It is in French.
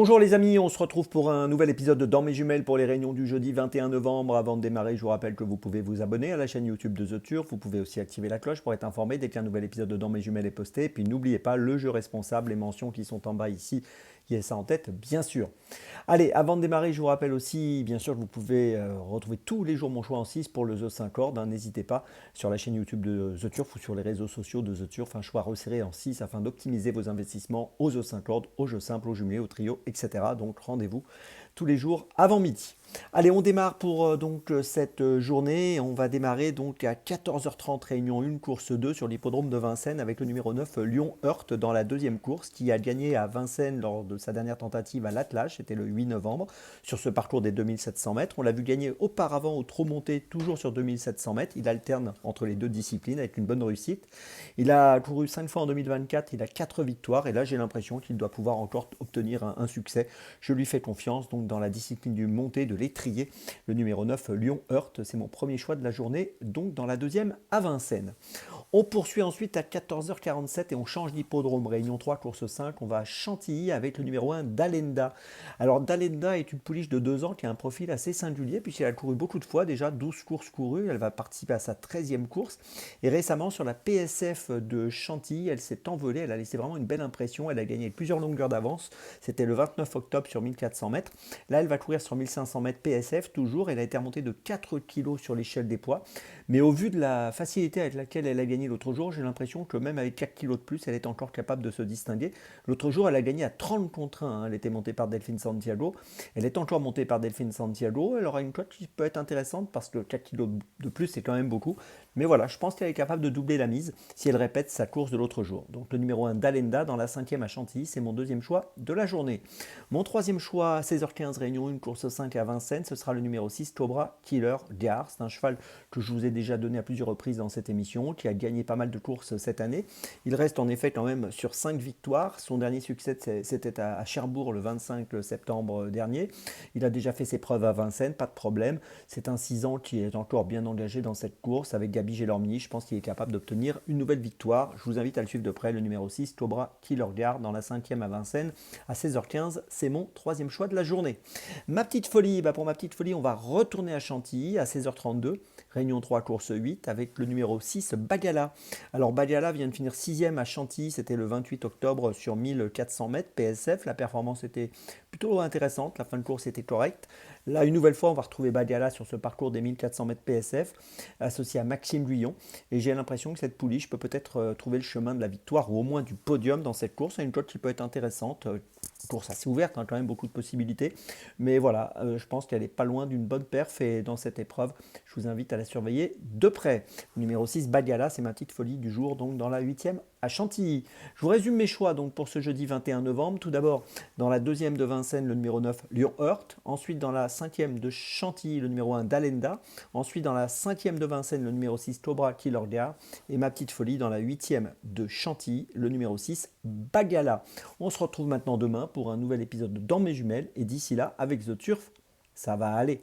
Bonjour les amis, on se retrouve pour un nouvel épisode de Dans mes jumelles pour les réunions du jeudi 21 novembre. Avant de démarrer, je vous rappelle que vous pouvez vous abonner à la chaîne YouTube de The Turf. Vous pouvez aussi activer la cloche pour être informé dès qu'un nouvel épisode de Dans mes jumelles est posté. Et puis n'oubliez pas le jeu responsable, les mentions qui sont en bas ici. Qui est ça en tête, bien sûr. Allez, avant de démarrer, je vous rappelle aussi, bien sûr, que vous pouvez retrouver tous les jours mon choix en 6 pour le The 5 cordes. N'hésitez pas sur la chaîne YouTube de The Turf ou sur les réseaux sociaux de The Turf, un choix resserré en 6 afin d'optimiser vos investissements aux The 5 cordes, aux jeux simples, aux jumelés, aux trios, etc. Donc rendez-vous tous les jours avant midi. Allez, on démarre pour cette journée. On va démarrer donc à 14h30, réunion 1, course 2 sur l'hippodrome de Vincennes avec le numéro 9, Lyon-Heurt, dans la deuxième course, qui a gagné à Vincennes lors de sa dernière tentative à l'attelage, c'était le 8 novembre, sur ce parcours des 2700 mètres. On l'a vu gagner auparavant au trot monté, toujours sur 2700 mètres. Il alterne entre les deux disciplines avec une bonne réussite. Il a couru 5 fois en 2024, il a 4 victoires, et là j'ai l'impression qu'il doit pouvoir encore obtenir un succès. Je lui fais confiance, donc dans la discipline du monté, de l'étrier, le numéro 9, Lyon-Heurt, c'est mon premier choix de la journée, donc dans la deuxième à Vincennes. On poursuit ensuite à 14h47 et on change d'hippodrome. Réunion 3, course 5. On va à Chantilly avec le numéro 1, Dalenda. Alors Dalenda est une pouliche de 2 ans qui a un profil assez singulier puisqu'elle a couru beaucoup de fois, déjà 12 courses courues. Elle va participer à sa 13e course. Et récemment sur la PSF de Chantilly, elle s'est envolée. Elle a laissé vraiment une belle impression. Elle a gagné plusieurs longueurs d'avance. C'était le 29 octobre sur 1400 mètres. Là, elle va courir sur 1500 mètres PSF toujours. Elle a été remontée de 4 kg sur l'échelle des poids. Mais au vu de la facilité avec laquelle elle a gagné l'autre jour, j'ai l'impression que même avec 4 kilos de plus, elle est encore capable de se distinguer. L'autre jour, elle a gagné à 30 contre 1. Elle était montée par Delphine Santiago. Elle est encore montée par Delphine Santiago. Elle aura une cote qui peut être intéressante parce que 4 kilos de plus, c'est quand même beaucoup. Mais voilà, je pense qu'elle est capable de doubler la mise si elle répète sa course de l'autre jour. Donc le numéro 1, Dalenda, dans la 5e à Chantilly, c'est mon deuxième choix de la journée. Mon troisième choix, à 16h15, réunion 1, course 5 à Vincennes, ce sera le numéro 6, Cobra Killer Gare. C'est un cheval que je vous ai déjà donné à plusieurs reprises dans cette émission, qui a gagné pas mal de courses cette année. Il reste en effet quand même sur 5 victoires. Son dernier succès, c'était à Cherbourg le 25 septembre dernier. Il a déjà fait ses preuves à Vincennes, pas de problème. C'est un 6 ans qui est encore bien engagé dans cette course avec Gabi Gélormini. Je pense qu'il est capable d'obtenir une nouvelle victoire. Je vous invite à le suivre de près, le numéro 6, Cobra Killer Gare, dans la 5e à Vincennes à 16h15. C'est mon troisième choix de la journée. Ma petite folie, pour ma petite folie, on va retourner à Chantilly à 16h32. Réunion 3, course 8, avec le numéro 6, Bagala. Alors Bagala vient de finir 6e à Chantilly, c'était le 28 octobre sur 1400 mètres PSF. La performance était plutôt intéressante, la fin de course était correcte. Là, une nouvelle fois, on va retrouver Bagala sur ce parcours des 1400 mètres PSF, associé à Maxime Guyon. Et j'ai l'impression que cette pouliche peut peut-être trouver le chemin de la victoire, ou au moins du podium dans cette course. C'est une course qui peut être intéressante. Course assez ouverte, quand même beaucoup de possibilités. Mais voilà, je pense qu'elle n'est pas loin d'une bonne perf. Et dans cette épreuve, je vous invite à la surveiller de près. Numéro 6, Bagala, c'est ma petite folie du jour, donc dans la 8e à Chantilly. Je vous résume mes choix donc pour ce jeudi 21 novembre. Tout d'abord, dans la 2e de Vincennes, le numéro 9, Lyon-Heurt. Ensuite, dans la 5e de Chantilly, le numéro 1, Dalenda. Ensuite, dans la 5e de Vincennes, le numéro 6, Cobra Killer Gare. Et ma petite folie, dans la 8e de Chantilly, le numéro 6, Bagala. On se retrouve maintenant demain pour un nouvel épisode de Dans mes jumelles. Et d'ici là, avec The Turf, ça va aller.